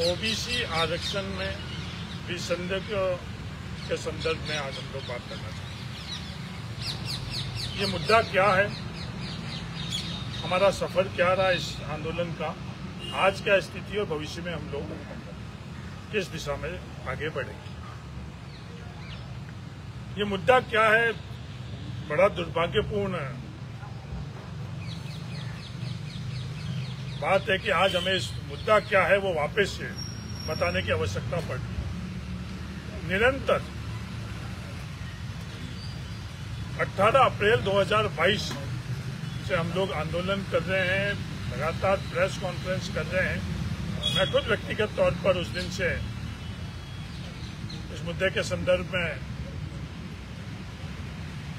OBC आरक्षण में विसंगति के संदर्भ में आज हम लोग बात करना चाहते हैं। ये मुद्दा क्या है, हमारा सफर क्या रहा इस आंदोलन का, आज क्या स्थिति और भविष्य में हम लोग किस दिशा में आगे बढ़ेंगे। ये मुद्दा क्या है, बड़ा दुर्भाग्यपूर्ण बात है कि आज हमें इस मुद्दा क्या है वो वापस से बताने की आवश्यकता पड़ी। निरंतर 18 अप्रैल 2022 से हम लोग आंदोलन कर रहे हैं, लगातार प्रेस कॉन्फ्रेंस कर रहे हैं। मैं खुद व्यक्तिगत तौर पर उस दिन से इस मुद्दे के संदर्भ में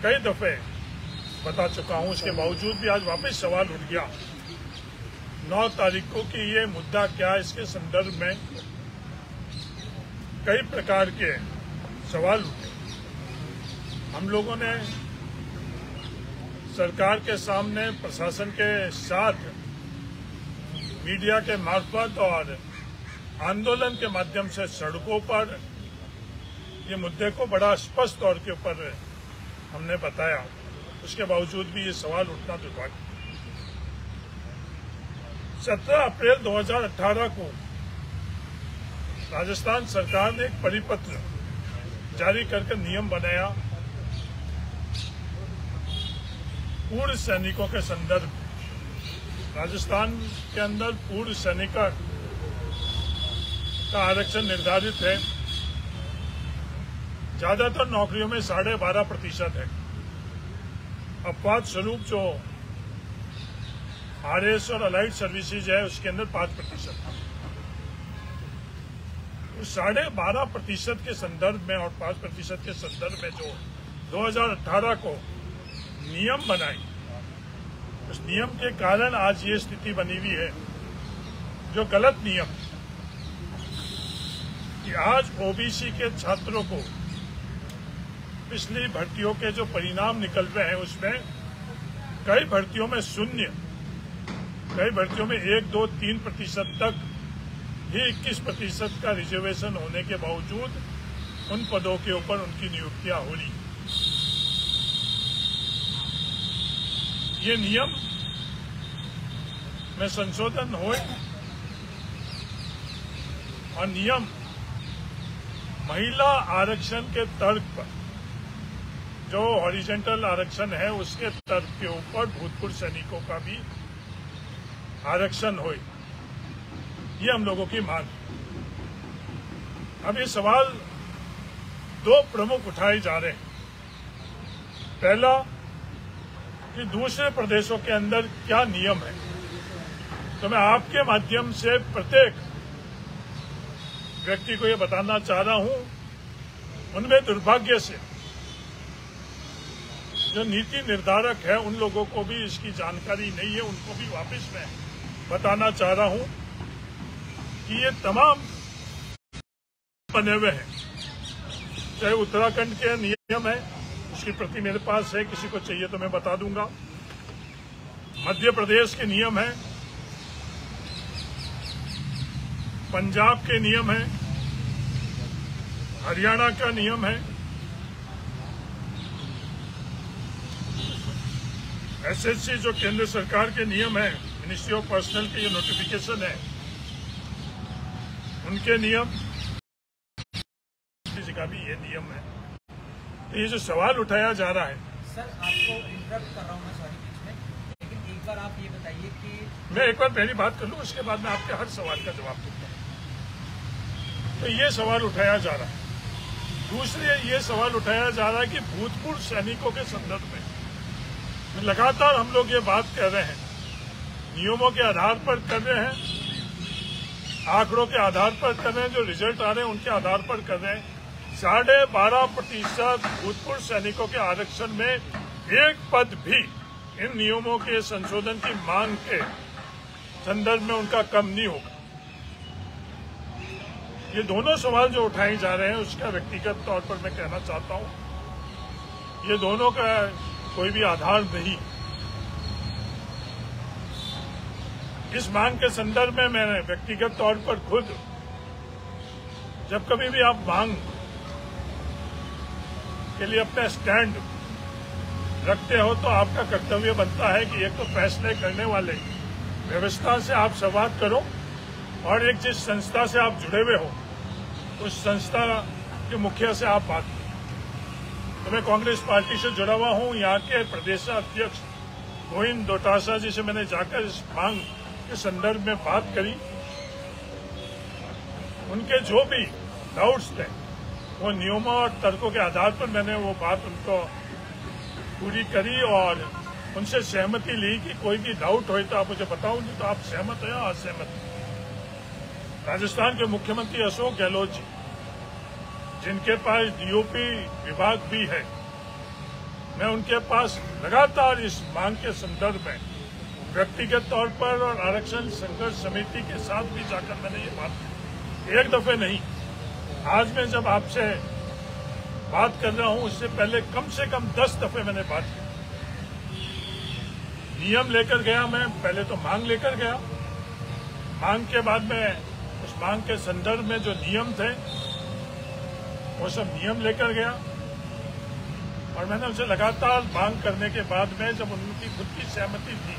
कई दफे बता चुका हूं, उसके बावजूद भी आज वापस सवाल उठ गया 9 तारीख को कि ये मुद्दा क्या है। इसके संदर्भ में कई प्रकार के सवाल उठे। हम लोगों ने सरकार के सामने, प्रशासन के साथ, मीडिया के मार्फत और आंदोलन के माध्यम से सड़कों पर ये मुद्दे को बड़ा स्पष्ट तौर के ऊपर हमने बताया। उसके बावजूद भी ये सवाल उठना दुर्भाग्य। 17 अप्रैल 2018 को राजस्थान सरकार ने एक परिपत्र जारी करके नियम बनाया पूर्व सैनिकों के संदर्भ में। राजस्थान के अंदर पूर्व सैनिक का आरक्षण निर्धारित है। ज्यादातर नौकरियों में 12.5% है। अपवाद स्वरूप जो आरएस और अलाइड सर्विसेज है उसके अंदर 5% है। 12.5% के संदर्भ में और 5% के संदर्भ में जो 2018 को नियम बनाई, उस नियम के कारण आज ये स्थिति बनी हुई है जो गलत नियम कि आज ओबीसी के छात्रों को पिछली भर्तियों के जो परिणाम निकल रहे हैं उसमें कई भर्तियों में 0, कई भर्तियों में 1, 2, 3% तक ही 21% का रिजर्वेशन होने के बावजूद उन पदों के ऊपर उनकी नियुक्तियां हो रही। ये नियम में संशोधन हो और नियम महिला आरक्षण के तर्क पर, जो हॉरिजॉन्टल आरक्षण है उसके तर्क के ऊपर भूतपूर्व सैनिकों का भी आरक्षण हो, ये हम लोगों की मांग। अब ये सवाल 2 प्रमुख उठाए जा रहे हैं। पहला कि दूसरे प्रदेशों के अंदर क्या नियम है, तो मैं आपके माध्यम से प्रत्येक व्यक्ति को ये बताना चाह रहा हूं, उनमें दुर्भाग्य से जो नीति निर्धारक है उन लोगों को भी इसकी जानकारी नहीं है। उनको भी वापस मैं बताना चाह रहा हूं कि ये तमाम बने हुए हैं। चाहे उत्तराखंड के नियम है, उसकी प्रति मेरे पास है, किसी को चाहिए तो मैं बता दूंगा। मध्य प्रदेश के नियम है, पंजाब के नियम है, हरियाणा का नियम है, एसएससी जो केंद्र सरकार के नियम है, मिनिस्ट्री ऑफ पर्सनल के ये नोटिफिकेशन है, उनके नियम, किसी का भी ये नियम है। तो ये जो सवाल उठाया जा रहा है, सर आपको इंटरप्ट कर रहा हूँ मैं, सॉरी बीच में, लेकिन एक बार आप ये बताइए कि मैं एक बार पहली बात कर लूँ, उसके बाद मैं आपके हर सवाल का जवाब दूंगा। तो ये सवाल उठाया जा रहा है। दूसरे ये सवाल उठाया जा रहा है कि भूतपूर्व सैनिकों के संदर्भ में लगातार हम लोग ये बात कर रहे हैं, नियमों के आधार पर कर रहे हैं, आंकड़ों के आधार पर कर रहे हैं, जो रिजल्ट आ रहे हैं उनके आधार पर कर रहे हैं। 12.5% भूतपूर्व सैनिकों के आरक्षण में एक पद भी इन नियमों के संशोधन की मांग के संदर्भ में उनका कम नहीं होगा। ये दोनों सवाल जो उठाए जा रहे हैं उसका व्यक्तिगत तौर पर मैं कहना चाहता हूं, ये दोनों का कोई भी आधार नहीं। इस मांग के संदर्भ में मैंने व्यक्तिगत तौर पर खुद जब कभी भी आप मांग के लिए अपना स्टैंड रखते हो तो आपका कर्तव्य बनता है कि एक तो फैसले करने वाले व्यवस्था से आप संवाद करो और एक जिस संस्था से आप जुड़े हुए हो उस संस्था के मुखिया से आप बात करो। तो मैं कांग्रेस पार्टी से जुड़ा हुआ हूं। यहाँ के प्रदेश अध्यक्ष गोविंद डोटासरा जी से मैंने जाकर इस मांग के संदर्भ में बात करी। उनके जो भी डाउट्स थे वो नियमों और तर्कों के आधार पर मैंने वो बात उनको पूरी करी और उनसे सहमति ली कि कोई भी डाउट हो तो आप मुझे बताओ, नहीं तो आप सहमत हो या असहमत। राजस्थान के मुख्यमंत्री अशोक गहलोत जी, जिनके पास डीओपी विभाग भी है, मैं उनके पास लगातार इस मांग के संदर्भ में व्यक्तिगत तौर पर और आरक्षण संघर्ष समिति के साथ भी जाकर मैंने ये बात की। एक दफे नहीं, आज मैं जब आपसे बात कर रहा हूं उससे पहले कम से कम 10 दफे मैंने बात की। नियम लेकर गया मैं, पहले तो मांग लेकर गया, मांग के बाद में उस मांग के संदर्भ में जो नियम थे वो सब नियम लेकर गया और मैंने उनसे लगातार मांग करने के बाद में जब उनकी खुद की सहमति थी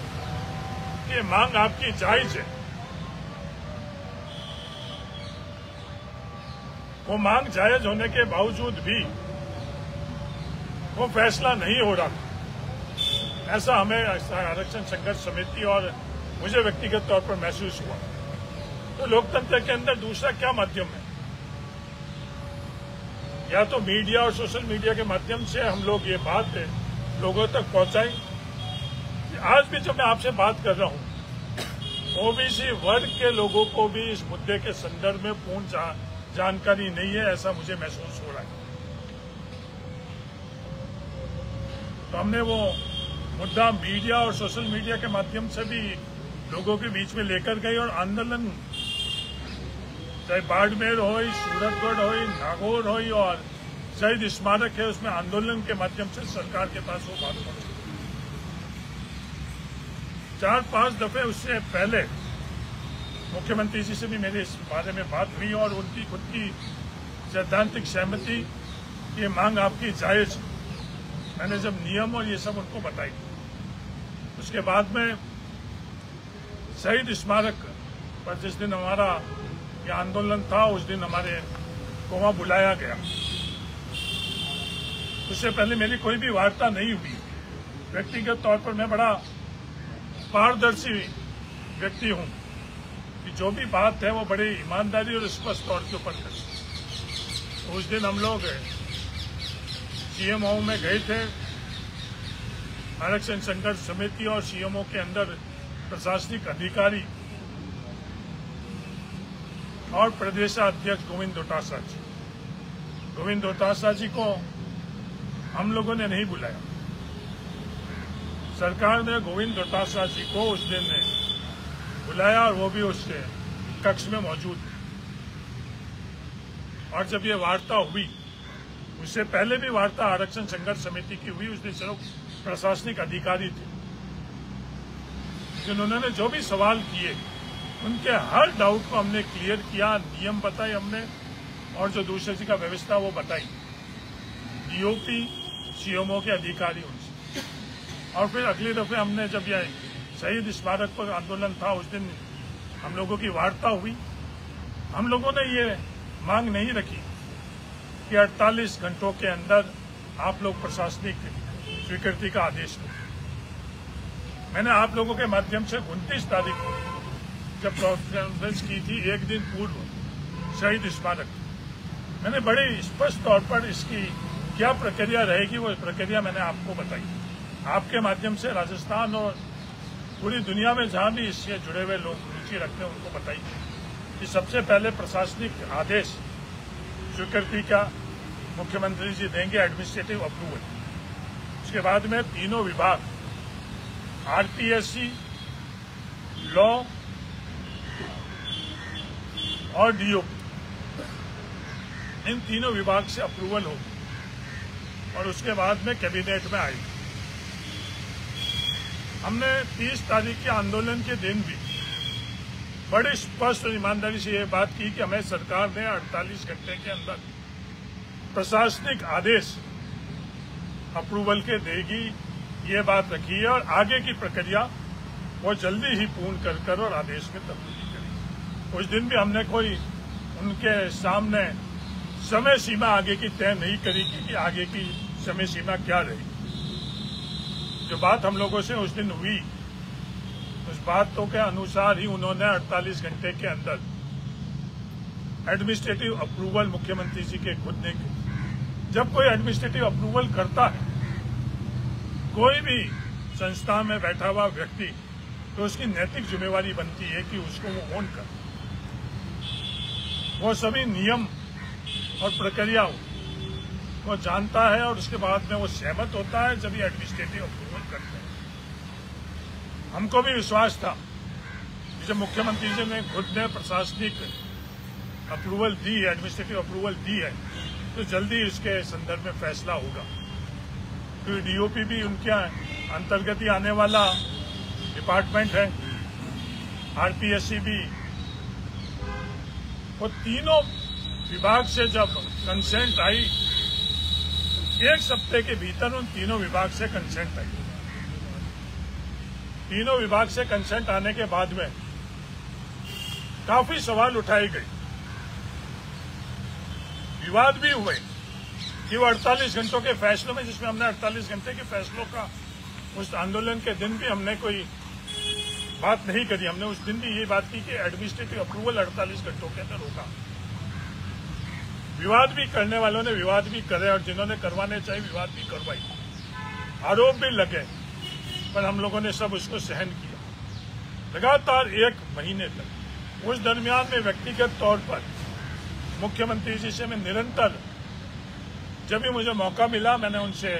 कि ये मांग आपकी जायज है, वो मांग जायज होने के बावजूद भी वो फैसला नहीं हो रहा, ऐसा हमें आरक्षण संघर्ष समिति और मुझे व्यक्तिगत तौर पर महसूस हुआ। तो लोकतंत्र के अंदर दूसरा क्या माध्यम है? या तो मीडिया और सोशल मीडिया के माध्यम से हम लोग ये बात लोगों तक पहुंचाएं। आज भी जब मैं आपसे बात कर रहा हूं, ओबीसी वर्ग के लोगों को भी इस मुद्दे के संदर्भ में पूर्ण जानकारी नहीं है, ऐसा मुझे महसूस हो रहा है। तो हमने वो मुद्दा मीडिया और सोशल मीडिया के माध्यम से भी लोगों के बीच में लेकर गए और आंदोलन चाहे बाड़मेर हो, सूरतगढ़ हो, नागौर हो और शहीद स्मारक है, उसमें आंदोलन के माध्यम से सरकार के पास वो बात पहुंची। 4-5 दफे उससे पहले मुख्यमंत्री जी से भी मेरे इस बारे में बात हुई और उनकी खुद की सैद्धांतिक सहमति, ये मांग आपकी जायज। मैंने जब नियम और ये सब उनको बताई, उसके बाद में शहीद स्मारक पर जिस दिन हमारा ये आंदोलन था उस दिन हमारे को वहां बुलाया गया। उससे पहले मेरी कोई भी वार्ता नहीं हुई। व्यक्तिगत तौर पर मैं बड़ा पारदर्शी व्यक्ति हूं कि जो भी बात है वो बड़ी ईमानदारी और स्पष्ट तौर के ऊपर करें। तो उस दिन हम लोग सीएमओ में गए थे, आरक्षण संघर्ष समिति और सीएमओ के अंदर प्रशासनिक अधिकारी और प्रदेशाध्यक्ष गोविंद डोटासरा जी को हम लोगों ने नहीं बुलाया। सरकार ने गोविंद डोटासरा जी को उस दिन बुलाया और वो भी उस कक्ष में मौजूद थे। और जब ये वार्ता हुई, उससे पहले भी वार्ता आरक्षण संघर्ष समिति की हुई, उसमें सिर्फ प्रशासनिक अधिकारी थे जिन्होंने जो भी सवाल किए उनके हर डाउट को हमने क्लियर किया, नियम बताए हमने और जो दूसरी चीज का व्यवस्था वो बताई, डीओपी सीएमओ के अधिकारी उनसे। और फिर अगले दफे हमने जब यह शहीद स्मारक पर आंदोलन था उस दिन हम लोगों की वार्ता हुई। हम लोगों ने ये मांग नहीं रखी कि 48 घंटों के अंदर आप लोग प्रशासनिक स्वीकृति का आदेश दें। मैंने आप लोगों के माध्यम से 29 तारीख को जब कॉन्फ्रेंस की थी, एक दिन पूर्व शहीद स्मारक, मैंने बड़े स्पष्ट तौर पर इसकी क्या प्रक्रिया रहेगी वो प्रक्रिया मैंने आपको बताई। आपके माध्यम से राजस्थान और पूरी दुनिया में जहां भी इससे जुड़े हुए लोग रुचि रखते हैं उनको बताई कि सबसे पहले प्रशासनिक आदेश स्वीकृति का मुख्यमंत्री जी देंगे, एडमिनिस्ट्रेटिव अप्रूवल। उसके बाद में तीनों विभाग आरपीएससी, लॉ और डीओपी, इन तीनों विभाग से अप्रूवल होगी और उसके बाद में कैबिनेट में आएगी। हमने 30 तारीख के आंदोलन के दिन भी बड़ी स्पष्ट और ईमानदारी से ये बात की कि हमें सरकार ने 48 घंटे के अंदर प्रशासनिक आदेश अप्रूवल के देगी, ये बात रखी है और आगे की प्रक्रिया वो जल्दी ही पूर्ण कर और आदेश में तब्दीली करेगी। उस दिन भी हमने कोई उनके सामने समय सीमा आगे की तय नहीं करी कि आगे की समय सीमा क्या रहेगी। जो बात हम लोगों से उस दिन हुई, उस बातों के अनुसार ही उन्होंने 48 घंटे के अंदर एडमिनिस्ट्रेटिव अप्रूवल मुख्यमंत्री जी के खुद ने की। जब कोई एडमिनिस्ट्रेटिव अप्रूवल करता है कोई भी संस्था में बैठा हुआ व्यक्ति, तो उसकी नैतिक जिम्मेवारी बनती है कि उसको वो ऑन करे, वो सभी नियम और प्रक्रियाओं वो जानता है और उसके बाद में वो सहमत होता है जब ये एडमिनिस्ट्रेटिव अप्रूवल करते हैं। हमको भी विश्वास था कि जब मुख्यमंत्री जी ने खुद ने प्रशासनिक अप्रूवल दी है, एडमिनिस्ट्रेटिव अप्रूवल दी है, तो जल्दी इसके संदर्भ में फैसला होगा। क्योंकि डीओपी भी उनके अंतर्गत ही आने वाला डिपार्टमेंट है, आरपीएससी भी, वो तीनों विभाग से जब कंसेंट आई, एक सप्ताह के भीतर उन तीनों विभाग से कंसेंट आई। तीनों विभाग से कंसेंट आने के बाद में काफी सवाल उठाए गए, विवाद भी हुए कि वो 48 घंटों के फैसलों में, जिसमें हमने 48 घंटे के फैसलों का उस आंदोलन के दिन भी हमने कोई बात नहीं करी। हमने उस दिन भी ये बात की कि एडमिनिस्ट्रेटिव अप्रूवल 48 घंटों के अंदर होगा। विवाद भी करने वालों ने विवाद भी करे और जिन्होंने करवाने चाहिए विवाद भी करवाई, आरोप भी लगे, पर हम लोगों ने सब उसको सहन किया लगातार 1 महीने तक। उस दरमियान में व्यक्तिगत तौर पर मुख्यमंत्री जी से मैं निरंतर, जब भी मुझे मौका मिला, मैंने उनसे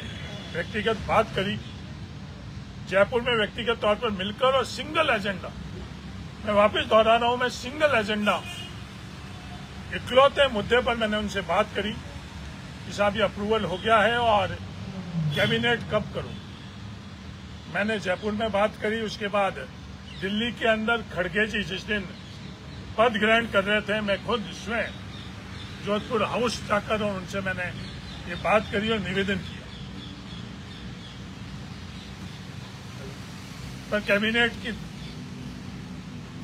व्यक्तिगत बात करी। जयपुर में व्यक्तिगत तौर पर मिलकर और सिंगल एजेंडा, मैं वापस दोहरा रहा हूं, मैं सिंगल एजेंडा, इकलौते मुद्दे पर मैंने उनसे बात करी कि साहब ये अप्रूवल हो गया है और कैबिनेट कब करूं। मैंने जयपुर में बात करी, उसके बाद दिल्ली के अंदर खड़गे जी जिस दिन पद ग्रहण कर रहे थे, मैं खुद स्वयं जोधपुर हाउस जाकर और उनसे मैंने ये बात करी और निवेदन किया, पर कैबिनेट की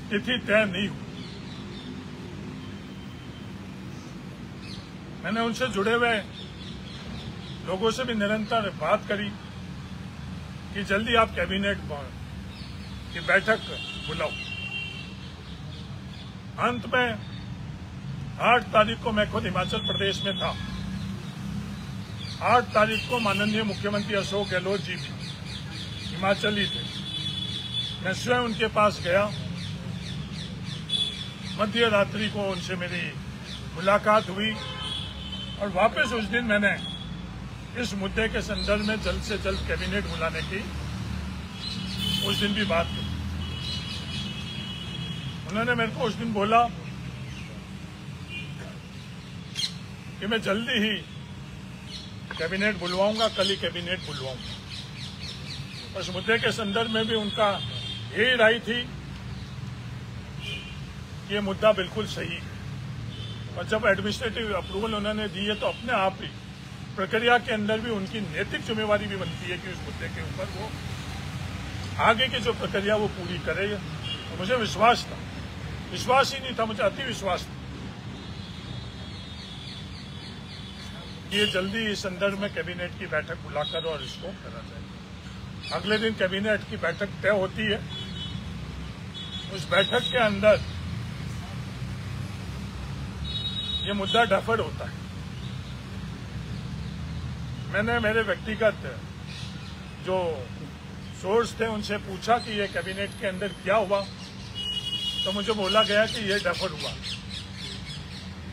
तिथि तय नहीं हुई। मैंने उनसे जुड़े हुए लोगों से भी निरंतर बात करी कि जल्दी आप कैबिनेट की बैठक बुलाओ। अंत में 8 तारीख को मैं खुद हिमाचल प्रदेश में था। 8 तारीख को माननीय मुख्यमंत्री अशोक गहलोत जी भी हिमाचली थे। मैं स्वयं उनके पास गया, मध्य रात्रि को उनसे मेरी मुलाकात हुई और वापस उस दिन मैंने इस मुद्दे के संदर्भ में जल्द से जल्द कैबिनेट बुलाने की उस दिन भी बात की। उन्होंने मेरे को उस दिन बोला कि मैं जल्दी ही कैबिनेट बुलवाऊंगा, कल ही कैबिनेट बुलवाऊंगा। उस मुद्दे के संदर्भ में भी उनका यही राय थी कि ये मुद्दा बिल्कुल सही है, और जब एडमिनिस्ट्रेटिव अप्रूवल उन्होंने दी है तो अपने आप ही प्रक्रिया के अंदर भी उनकी नैतिक जिम्मेवारी भी बनती है कि उस मुद्दे के ऊपर वो आगे की जो प्रक्रिया वो पूरी करे। तो मुझे विश्वास था, विश्वास ही नहीं था, मुझे अति विश्वास था कि ये जल्दी इस संदर्भ में कैबिनेट की बैठक बुलाकर और इसको करा जाए। अगले दिन कैबिनेट की बैठक तय होती है। उस बैठक के अंदर ये मुद्दा डफर होता है। मैंने मेरे व्यक्तिगत जो सोर्स थे उनसे पूछा कि ये कैबिनेट के अंदर क्या हुआ, तो मुझे बोला गया कि ये डफर हुआ।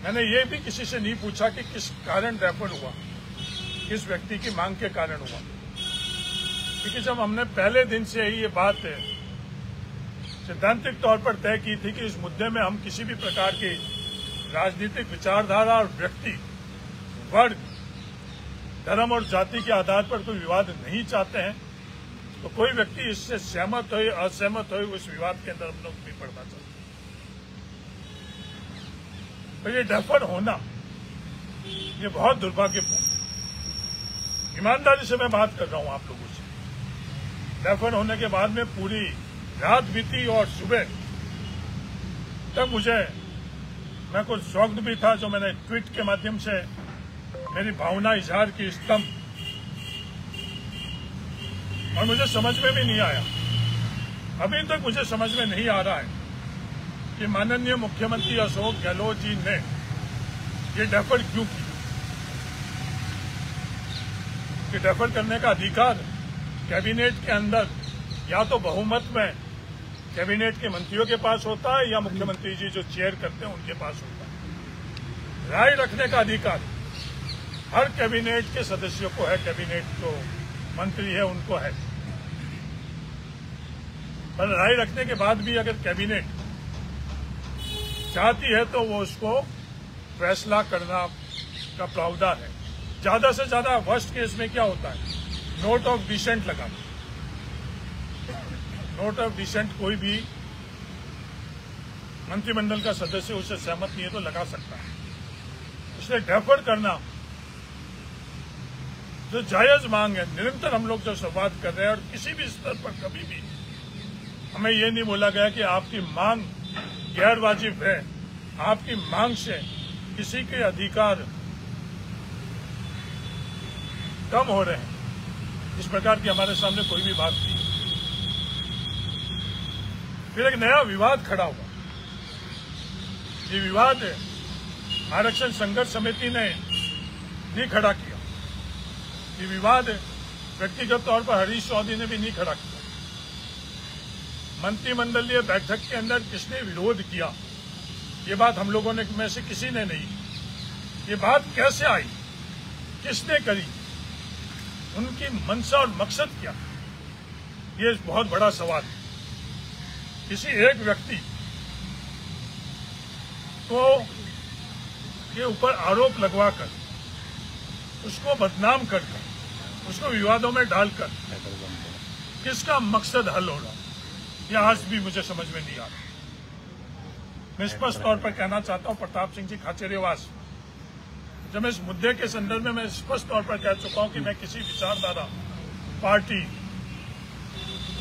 मैंने ये भी किसी से नहीं पूछा कि किस कारण डफर हुआ, किस व्यक्ति की मांग के कारण हुआ, क्योंकि जब हमने पहले दिन से ही ये बात सैद्धांतिक तौर पर तय की थी कि इस मुद्दे में हम किसी भी प्रकार की राजनीतिक विचारधारा और व्यक्ति, वर्ग, धर्म और जाति के आधार पर कोई विवाद नहीं चाहते हैं, तो कोई व्यक्ति इससे सहमत हो असहमत हो उस विवाद के अंदर हम लोग नहीं पड़ना चाहते। तो ये डेफर होना ये बहुत दुर्भाग्यपूर्ण। ईमानदारी से मैं बात कर रहा हूं आप लोगों से। डेफर होने के बाद में पूरी रात बीती और सुबह तक मैं कुछ शौक भी था, जो मैंने ट्वीट के माध्यम से मेरी भावना इजहार की स्तंभ, और मुझे समझ में भी नहीं आया, अभी तक मुझे समझ में नहीं आ रहा है कि माननीय मुख्यमंत्री अशोक गहलोत जी ने ये डेफर क्यों किया। कि डेफर करने का अधिकार कैबिनेट के अंदर या तो बहुमत में कैबिनेट के मंत्रियों के पास होता है या मुख्यमंत्री जी जो चेयर करते हैं उनके पास होता है। राय रखने का अधिकार हर कैबिनेट के सदस्यों को है, कैबिनेट जो मंत्री है उनको है। पर राय रखने के बाद भी अगर कैबिनेट चाहती है तो वो उसको फैसला करना का प्रावधान है। ज्यादा से ज्यादा वर्स्ट केस में क्या होता है, नोट ऑफ डिसेंट लगा। नोट ऑफ डिसेंट कोई भी मंत्रिमंडल का सदस्य उससे सहमत नहीं है तो लगा सकता है। इसलिए डेफर करना जो जायज मांग है, निरंतर हम लोग जो संवाद कर रहे हैं और किसी भी स्तर पर कभी भी हमें ये नहीं बोला गया कि आपकी मांग गैर वाजिब है, आपकी मांग से किसी के अधिकार कम हो रहे हैं। इस प्रकार की हमारे सामने कोई भी बात नहीं। फिर एक नया विवाद खड़ा हुआ। ये विवाद आरक्षण संघर्ष समिति ने नहीं खड़ा किया, ये विवाद व्यक्तिगत तौर पर हरीश चौधरी ने भी नहीं खड़ा किया। मंत्रिमंडलीय बैठक के अंदर किसने विरोध किया, ये बात हम लोगों ने में से किसी ने नहीं। ये बात कैसे आई, किसने करी, उनकी मंशा और मकसद क्या, ये बहुत बड़ा सवाल है। किसी एक व्यक्ति को के ऊपर आरोप लगवाकर, उसको बदनाम करके, उसको विवादों में डालकर किसका मकसद हल हो रहा, यह आज भी मुझे समझ में नहीं आ रहा। मैं स्पष्ट तौर पर कहना चाहता हूं, प्रताप सिंह जी खाचरियावास, जब मैं इस मुद्दे के संदर्भ में मैं स्पष्ट तौर पर कह चुका हूं कि मैं किसी विचारधारा, पार्टी,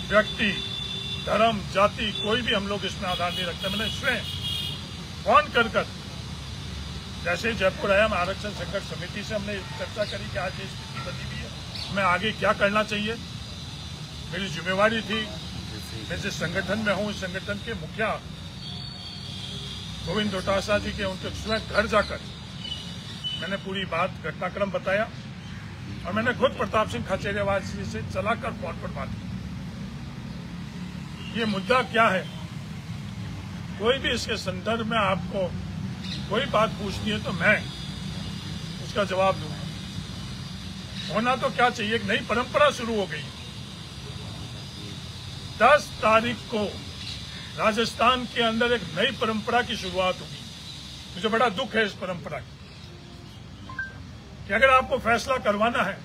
व्यक्ति, धर्म, जाति, कोई भी हम लोग इसमें आधार नहीं रखते। मैंने स्वयं फोन कर जैसे ही जयपुर आया, मैं आरक्षण संघर्ष समिति से हमने चर्चा करी कि आज ये स्थिति बनी हुई है, मैं आगे क्या करना चाहिए। मेरी जिम्मेवारी थी, मैं जिस संगठन में हूं, उस संगठन के मुखिया गोविंद डोटासरा जी के उनके स्वयं घर जाकर मैंने पूरी बात, घटनाक्रम बताया और मैंने खुद प्रताप सिंह खाचरियावास जी से चलाकर फोन पर बात की। ये मुद्दा क्या है, कोई भी इसके संदर्भ में आपको कोई बात पूछनी है तो मैं उसका जवाब दूंगा। होना तो क्या चाहिए, एक नई परंपरा शुरू हो गई। 10 तारीख को राजस्थान के अंदर एक नई परंपरा की शुरुआत होगी। मुझे बड़ा दुख है इस परंपरा की, कि अगर आपको फैसला करवाना है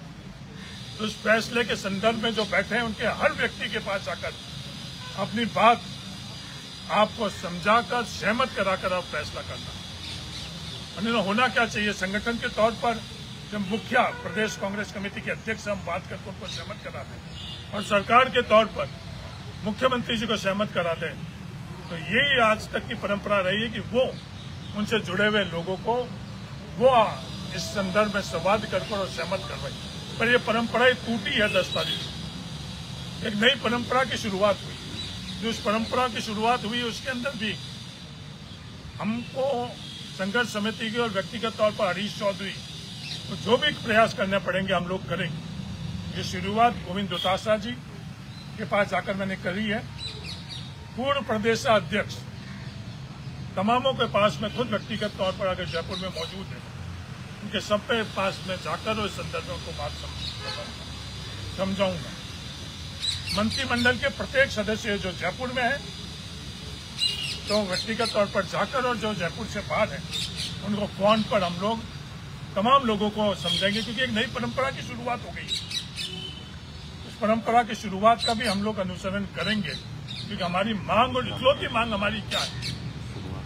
तो उस फैसले के संदर्भ में जो बैठे हैं उनके हर व्यक्ति के पास जाकर अपनी बात आपको समझाकर, सहमत कराकर आप फैसला करना। होना क्या चाहिए, संगठन के तौर पर जब मुखिया प्रदेश कांग्रेस कमेटी के अध्यक्ष हम बात करके उनको सहमत कराते हैं और सरकार के तौर पर मुख्यमंत्री जी को सहमत कराते हैं, तो यही आज तक की परंपरा रही है कि वो उनसे जुड़े हुए लोगों को वो इस संदर्भ में संवाद कर और सहमत करवाई। पर यह परंपरा टूटी है 10 तारीख। एक नई परंपरा की शुरुआत हुई। जो उस परंपरा की शुरुआत हुई उसके अंदर भी हमको संघर्ष समिति की और व्यक्तिगत तौर पर हरीश चौधरी तो जो भी प्रयास करने पड़ेंगे हम लोग करेंगे। ये शुरुआत गोविंद डोटासरा जी के पास जाकर मैंने करी है। पूर्व प्रदेश अध्यक्ष तमामों के पास में खुद व्यक्तिगत तौर पर अगर जयपुर में मौजूद है, उनके सब के पास में जाकर उस संदर्भ में बात समझाऊंगा। मंत्रिमंडल के प्रत्येक सदस्य जो जयपुर में है तो व्यक्तिगत तौर पर जाकर, और जो जयपुर से बाहर है उनको फोन पर हम लोग तमाम लोगों को समझाएंगे, क्योंकि एक नई परंपरा की शुरुआत हो गई। उस परंपरा की शुरुआत का भी हम लोग अनुसरण करेंगे, क्योंकि हमारी मांग और इकलौती मांग हमारी क्या है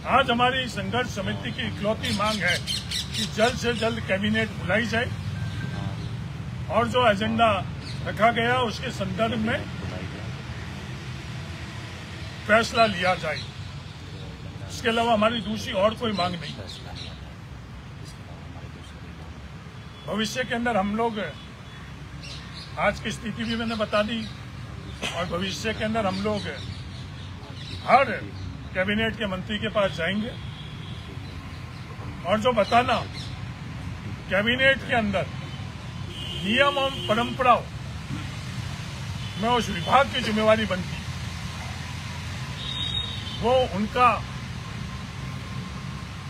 आज हमारी संघर्ष समिति की इकलौती मांग है कि जल्द से जल्द कैबिनेट बुलाई जाए और जो एजेंडा रखा गया उसके संदर्भ में फैसला लिया जाए। इसके अलावा हमारी दूसरी और कोई मांग नहीं। भविष्य के अंदर हम लोग आज की स्थिति भी मैंने बता दी और भविष्य के अंदर हम लोग हर कैबिनेट के मंत्री के पास जाएंगे और जो बताना कैबिनेट के अंदर नियम और परंपराओं में उस विभाग की जिम्मेवारी बनती, वो उनका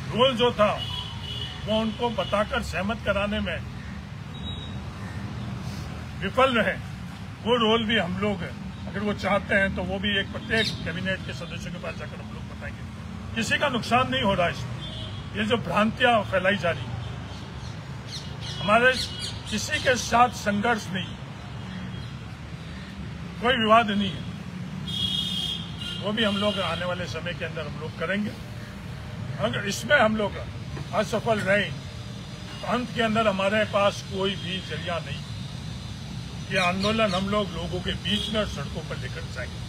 रोल जो था वो उनको बताकर सहमत कराने में विफल रहे। वो रोल भी हम लोग अगर वो चाहते हैं तो वो भी एक प्रत्येक कैबिनेट के सदस्यों के पास जाकर हम लोग बताएंगे। किसी का नुकसान नहीं हो रहा है इसमें। ये जो भ्रांतियां फैलाई जा रही, हमारे किसी के साथ संघर्ष नहीं, कोई विवाद नहीं है, वो भी हम लोग आने वाले समय के अंदर हम लोग करेंगे। अगर इसमें हम लोग असफल रहे तो अंत के अंदर हमारे पास कोई भी जरिया नहीं। ये आंदोलन हम लोगों के बीच में और सड़कों पर लेकर जाएंगे।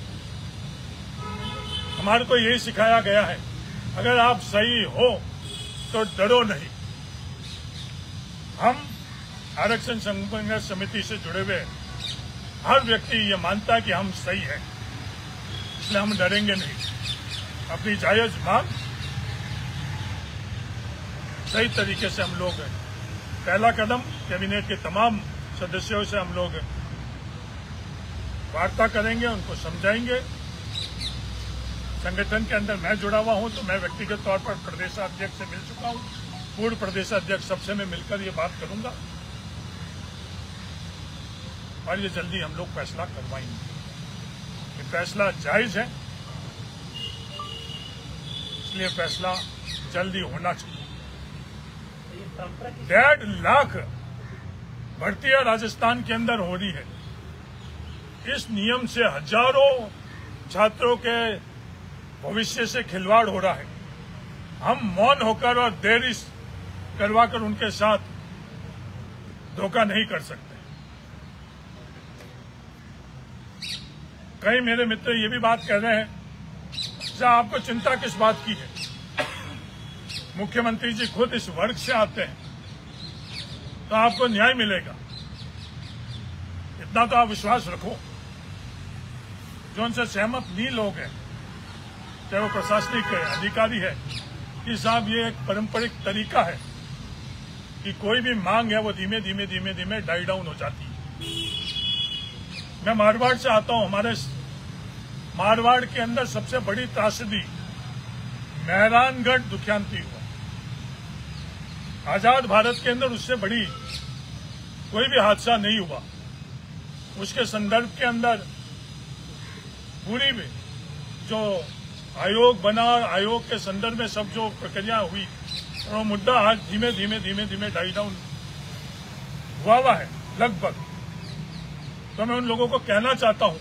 हमारे को यही सिखाया गया है, अगर आप सही हो तो डरो नहीं। हम आरक्षण संघर्ष समिति से जुड़े हुए हर व्यक्ति ये मानता है कि हम सही है, इसलिए हम डरेंगे नहीं। अपनी जायज मांग सही तरीके से हम लोग पहला कदम कैबिनेट के तमाम सदस्यों से हम लोग वार्ता करेंगे, उनको समझाएंगे। संगठन के अंदर मैं जुड़ा हुआ हूं तो मैं व्यक्तिगत तौर पर प्रदेशाध्यक्ष से मिल चुका हूं। पूर्व प्रदेशाध्यक्ष सबसे मैं मिलकर ये बात करूंगा और ये जल्दी हम लोग फैसला करवाएंगे। ये फैसला जायज है, इसलिए फैसला जल्दी होना चाहिए। 1.5 लाख भर्तियां राजस्थान के अंदर हो रही है। इस नियम से हजारों छात्रों के भविष्य से खिलवाड़ हो रहा है। हम मौन होकर और देरी करवाकर उनके साथ धोखा नहीं कर सकते। कई मेरे मित्र ये भी बात कह रहे हैं, अच्छा आपको चिंता किस बात की है? मुख्यमंत्री जी खुद इस वर्ग से आते हैं तो आपको न्याय मिलेगा, इतना तो आप विश्वास रखो। जो उनसे सहमत नहीं लोग हैं, चाहे वो प्रशासनिक अधिकारी है, कि साहब ये एक पारंपरिक तरीका है कि कोई भी मांग है वो धीमे धीमे डाई डाउन हो जाती है। मैं मारवाड़ से आता हूं। हमारे मारवाड़ के अंदर सबसे बड़ी त्रासदी मेहरानगढ़ दुख्यांती हुआ। आजाद भारत के अंदर उससे बड़ी कोई भी हादसा नहीं हुआ। उसके संदर्भ के अंदर पूरी भी जो आयोग बना, आयोग के संदर्भ में सब जो प्रक्रिया हुई, और वो मुद्दा आज धीमे धीमे डाई डाउन हुआ है लगभग। तो मैं उन लोगों को कहना चाहता हूं,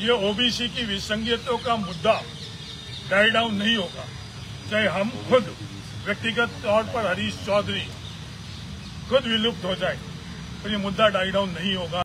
ये ओबीसी की विसंगतियों का मुद्दा डाई डाउन नहीं होगा, चाहे हम खुद व्यक्तिगत तौर पर हरीश चौधरी खुद विलुप्त हो जाए, तो ये मुद्दा डाई डाउन नहीं होगा।